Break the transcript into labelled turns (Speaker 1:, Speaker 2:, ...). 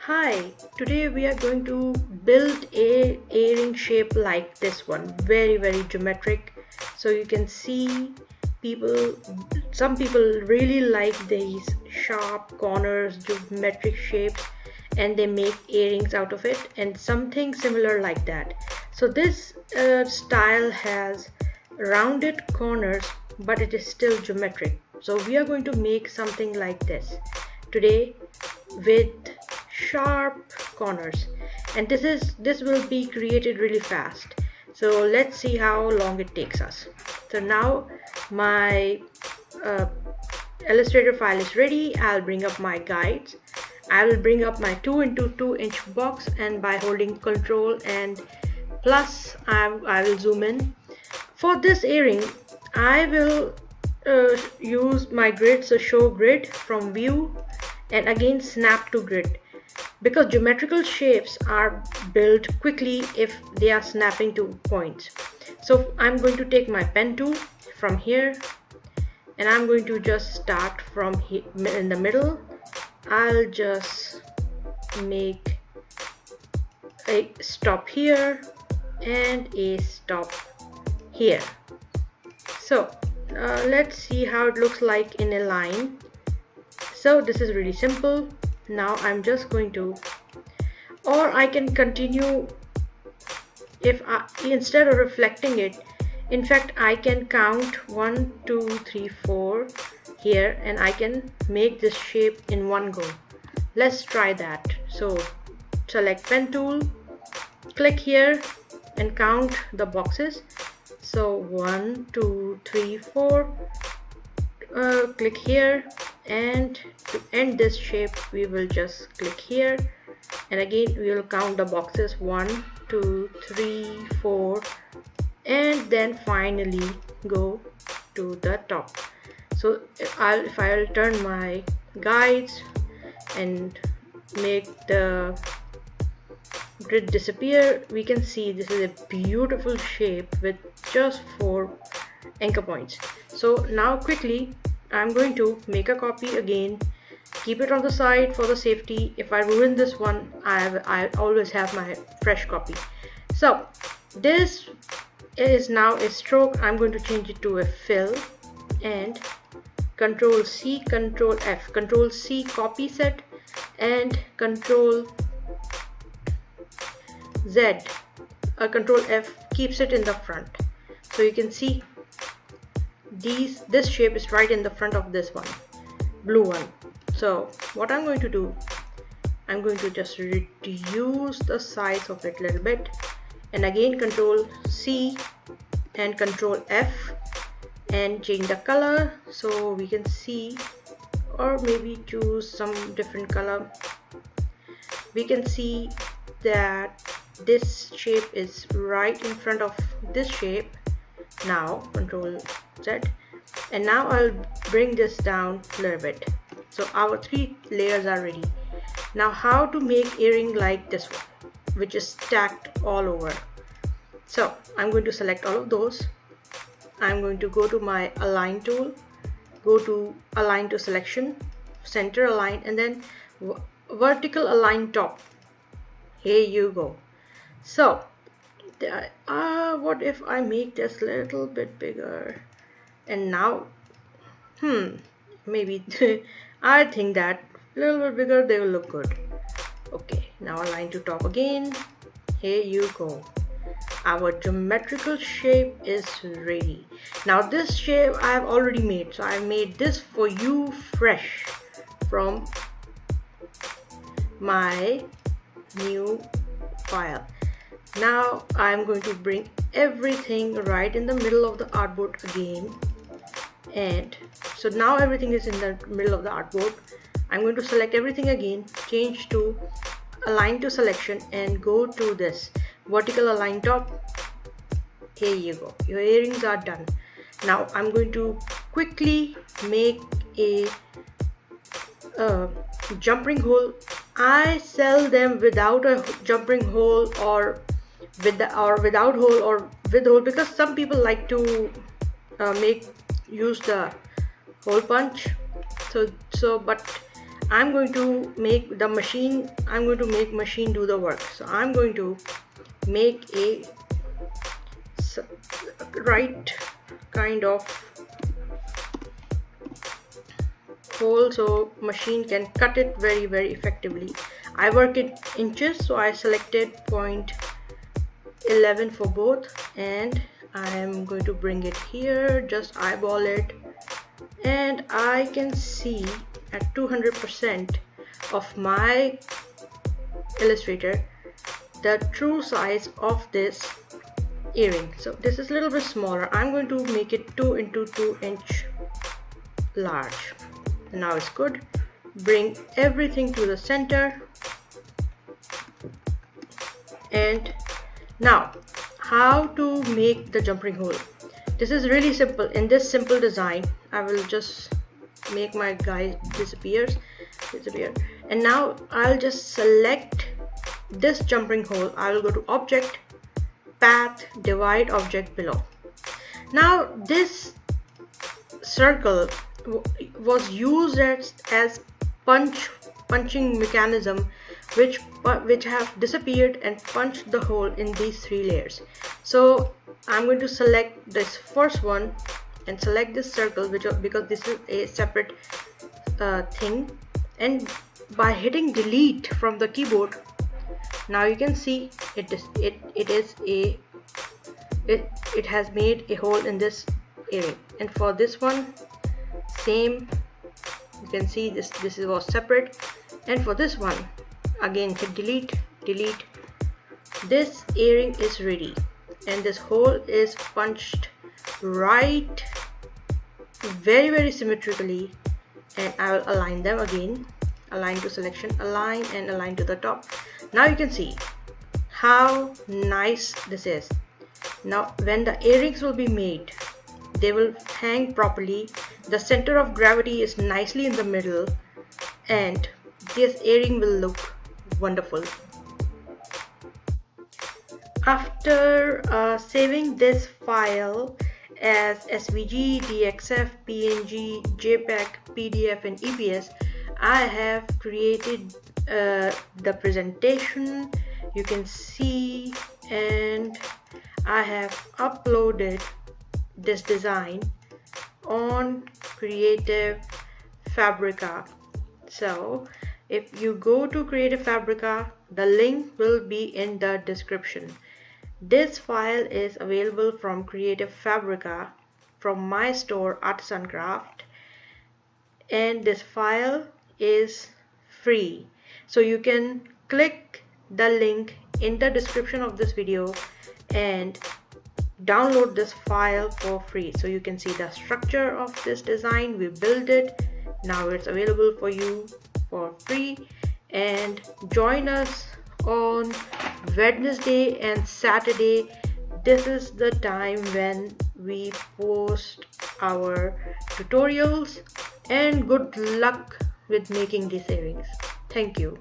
Speaker 1: Hi, today we are going to build a earring shape like this one, very geometric. So you can see some people really like these sharp corners, geometric shapes, and they make earrings out of it and something similar like that. So this style has rounded corners, but it is still geometric. So we are going to make something like this today with sharp corners, and this will be created really fast. So let's see how long it takes us. So now my uh, Illustrator file is ready. I'll bring up my guides. I will bring up my 2 into 2 inch box, and by holding Control and plus I will zoom in. For this earring I will use my grid, so show grid from view and again snap to grid, because geometrical shapes are built quickly if they are snapping to points. So I'm going to take my pen tool from here and I'm going to just start from here in the middle. I'll just make a stop here and a stop here. So let's see how it looks like in a line. So this is really simple. Now I'm just going to, or I can continue if instead of reflecting it, in fact I can count 1 2 3 4 here and I can make this shape in one go. Let's try that. So select pen tool, click here and count the boxes. So 1 2 3 4, click here, and to end this shape we will just click here and again we will count the boxes 1 2 3 4 and then finally go to the top. So if I'll turn my guides and make the grid disappear, we can see this is a beautiful shape with just 4 anchor points. So now quickly I'm going to make a copy again, keep it on the side for the safety. If I ruin this one, I always have my fresh copy. So this is now a stroke. I'm going to change it to a fill and Control C, Control F, Control C copy set and Control Z, Control F keeps it in the front. So you can see this shape is right in the front of this one, blue one. So what I'm going to do, I'm going to just reduce the size of it a little bit and again Control C and Control F and change the color so we can see, or maybe choose some different color. We can see that this shape is right in front of this shape. Now Control Z, and now I'll bring this down a little bit. So our 3 layers are ready. Now how to make earring like this one, which is stacked all over. So I'm going to select all of those. I'm going to go to my align tool, go to align to selection, center align, and then vertical align top. Here you go. So what if I make this a little bit bigger, and now maybe I think that a little bit bigger they will look good. Okay, now align to top again. Here you go. Our geometrical shape is ready. Now this shape I have already made, so I made this for you fresh from my new file. Now I'm going to bring everything right in the middle of the artboard again, and so now everything is in the middle of the artboard. I'm going to select everything again, change to align to selection and go to this vertical align top. Here you go, your earrings are done. Now I'm going to quickly make a jump ring hole. I sell them without a jump ring hole or without hole or with hole, because some people like to use the hole punch. But I'm going to make the machine, I'm going to make machine do the work. So I'm going to make a right kind of hole so machine can cut it very effectively. I work it inches, so I selected 0.11 for both, and I am going to bring it here, just eyeball it, and I can see at 200% of my Illustrator the true size of this earring. So this is a little bit smaller. I'm going to make it 2 into 2 inch large. Now it's good. Bring everything to the center, and now how to make the jumping hole. This is really simple. In this simple design, I will just make my guy disappear, and now I'll just select this jumping hole. I will go to object, path, divide object below. Now this circle was used as punching mechanism, which have disappeared and punched the hole in these 3 layers. So I'm going to select this first one and select this circle, because this is a separate thing, and by hitting delete from the keyboard, now you can see it has made a hole in this area. And for this one, same, you can see this was separate. And for this one, again hit delete. This earring is ready, and this hole is punched right very symmetrically, and I will align them again. Align to selection, align, and align to the top. Now you can see how nice this is. Now when the earrings will be made, they will hang properly. The center of gravity is nicely in the middle, and this earring will look wonderful. After saving this file as SVG, DXF, PNG, JPEG, PDF, and EPS, I have created the presentation, you can see, and I have uploaded this design on Creative Fabrica. So if you go to Creative Fabrica, the link will be in the description. This file is available from Creative Fabrica from my store Artisan Craft, and this file is free. So you can click the link in the description of this video and download this file for free. So you can see the structure of this design. We built it. Now it's available for you for free, and join us on Wednesday and Saturday. This is the time when we post our tutorials, and good luck with making these earrings. Thank you.